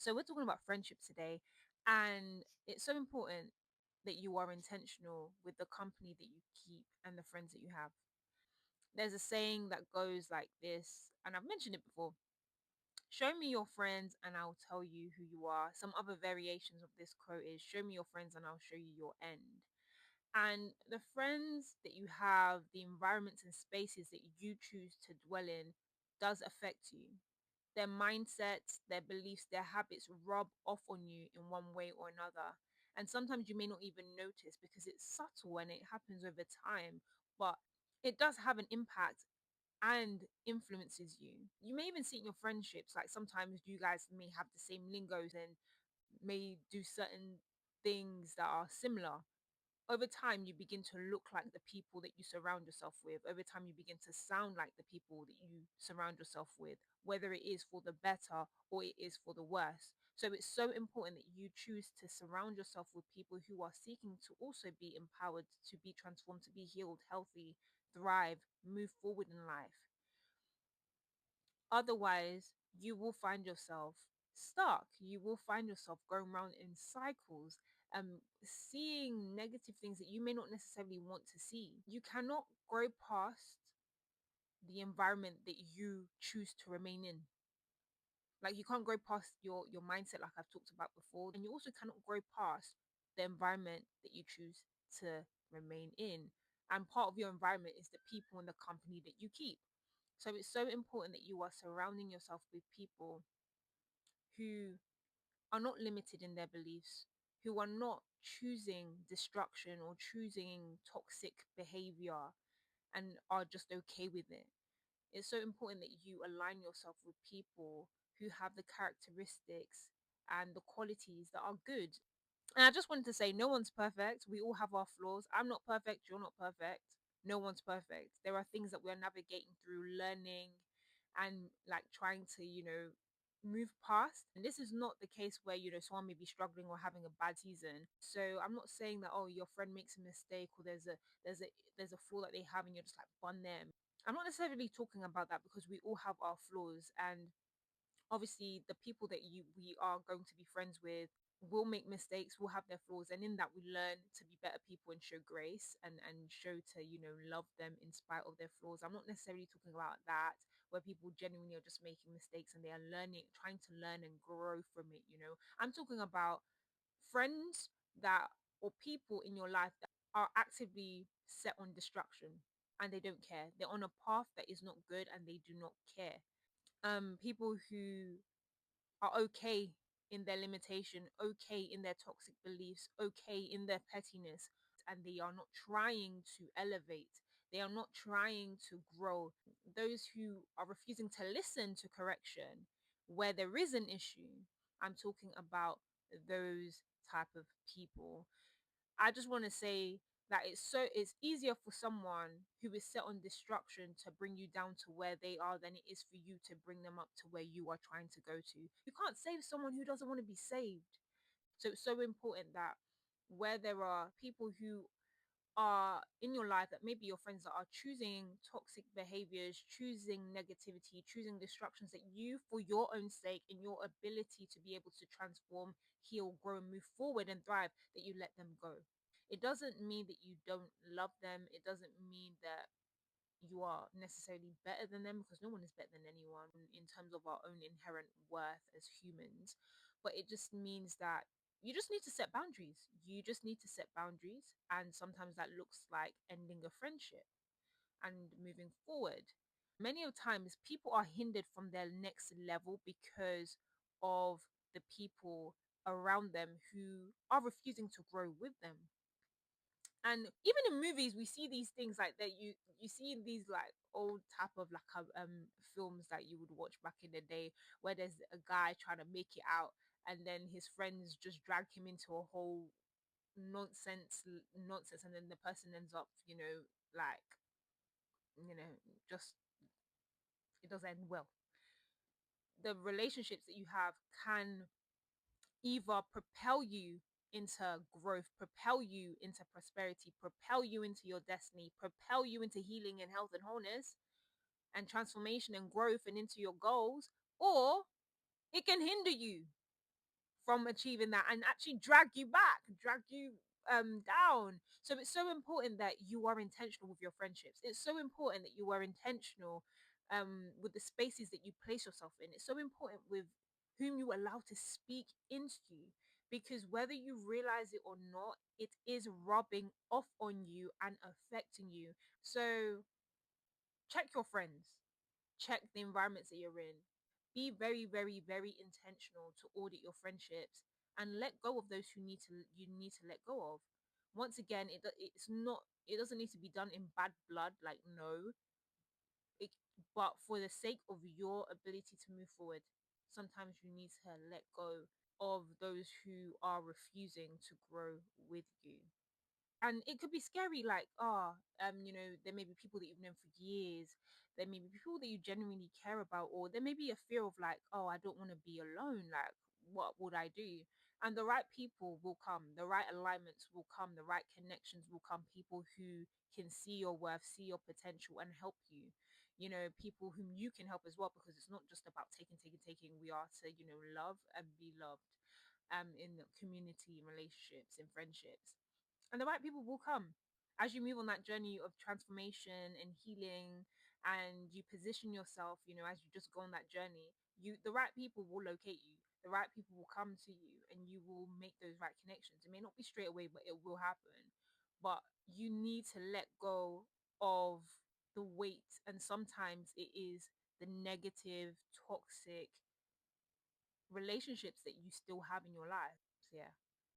So we're talking about friendships today, and it's so important that you are intentional with the company that you keep and the friends that you have. There's a saying that goes like this, and I've mentioned it before: show me your friends and I'll tell you who you are. Some other variations of this quote is: show me your friends and I'll show you your end. And the friends that you have, the environments and spaces that you choose to dwell in, does affect you. Their mindsets, their beliefs, their habits rub off on you in one way or another. And sometimes you may not even notice because it's subtle and it happens over time, but it does have an impact and influences you. You may even see it in your friendships. Like sometimes you guys may have the same lingos and may do certain things that are similar. Over time, you begin to look like the people that you surround yourself with. Over time, you begin to sound like the people that you surround yourself with, whether it is for the better or it is for the worse. So it's so important that you choose to surround yourself with people who are seeking to also be empowered, to be transformed, to be healed, healthy, thrive, move forward in life. Otherwise, you will find yourself stuck. You will find yourself going around in cycles, seeing negative things that you may not necessarily want to see. You cannot grow past the environment that you choose to remain in. Like you can't grow past your mindset, like I've talked about before, and you also cannot grow past the environment that you choose to remain in. And part of your environment is the people and the company that you keep. So it's so important that you are surrounding yourself with people who are not limited in their beliefs, who are not choosing destruction or choosing toxic behavior and are just okay with it. It's so important that you align yourself with people who have the characteristics and the qualities that are good. And I just wanted to say, no one's perfect. We all have our flaws. I'm not perfect. You're not perfect. No one's perfect. There are things that we're navigating through, learning and like trying to, move past. And this is not the case where, someone may be struggling or having a bad season. So I'm not saying that, oh, your friend makes a mistake or there's a flaw that they have and you're just like bun them. I'm not necessarily talking about that because we all have our flaws, and obviously the people that we are going to be friends with will make mistakes, will have their flaws, and in that we learn to be better people and show grace and show to love them in spite of their flaws. I'm not necessarily talking about that, where people genuinely are just making mistakes and they are learning, trying to learn and grow from it. I'm talking about friends that, or people in your life that are actively set on destruction and they don't care. They're on a path that is not good and they do not care. People who are okay in their limitation, okay in their toxic beliefs, okay in their pettiness, and they are not trying to elevate. They are not trying to grow. Those who are refusing to listen to correction where there is an issue. I'm talking about those type of people. I just want to say that it's easier for someone who is set on destruction to bring you down to where they are than it is for you to bring them up to where you are trying to go to. You can't save someone who doesn't want to be saved. So it's so important that where there are people who are in your life that maybe your friends that are choosing toxic behaviors, choosing negativity, choosing distractions, that you, for your own sake and your ability to be able to transform, heal, grow, and move forward and thrive, that you let them go. It doesn't mean that you don't love them. It doesn't mean that you are necessarily better than them, because no one is better than anyone in terms of our own inherent worth as humans. But it just means that you just need to set boundaries. You just need to set boundaries. And sometimes that looks like ending a friendship and moving forward. Many of times people are hindered from their next level because of the people around them who are refusing to grow with them. And even in movies we see these things like that. You see these like old type of like films that you would watch back in the day, where there's a guy trying to make it out and then his friends just drag him into a whole nonsense, and then the person ends up like you know just it doesn't end well. The relationships that you have can either propel you into growth, propel you into prosperity, propel you into your destiny, propel you into healing and health and wholeness and transformation and growth and into your goals, or it can hinder you. from achieving that and actually drag you back, drag you down. So it's so important that you are intentional with your friendships. It's so important that you are intentional with the spaces that you place yourself in. It's so important with whom you allow to speak into you, because whether you realize it or not, it is rubbing off on you and affecting you. So check your friends, check the environments that you're in. Be very, very, very intentional to audit your friendships and let go of those who you need to let go of. Once again, it's not, it doesn't need to be done in bad blood, like no, it, but for the sake of your ability to move forward, sometimes you need to let go of those who are refusing to grow with you. And it could be scary, like, there may be people that you've known for years, there may be people that you genuinely care about, or there may be a fear of like, oh, I don't want to be alone, like what would I do? And the right people will come, the right alignments will come, the right connections will come, people who can see your worth, see your potential and help you, people whom you can help as well, because it's not just about taking. We are to, love and be loved, in the community, in relationships, in friendships, and the right people will come as you move on that journey of transformation and healing, and you position yourself, as you just go on that journey. The right people will locate you, the right people will come to you, and you will make those right connections. It may not be straight away, but it will happen. But you need to let go of the weight, and sometimes it is the negative, toxic relationships that you still have in your life. So yeah.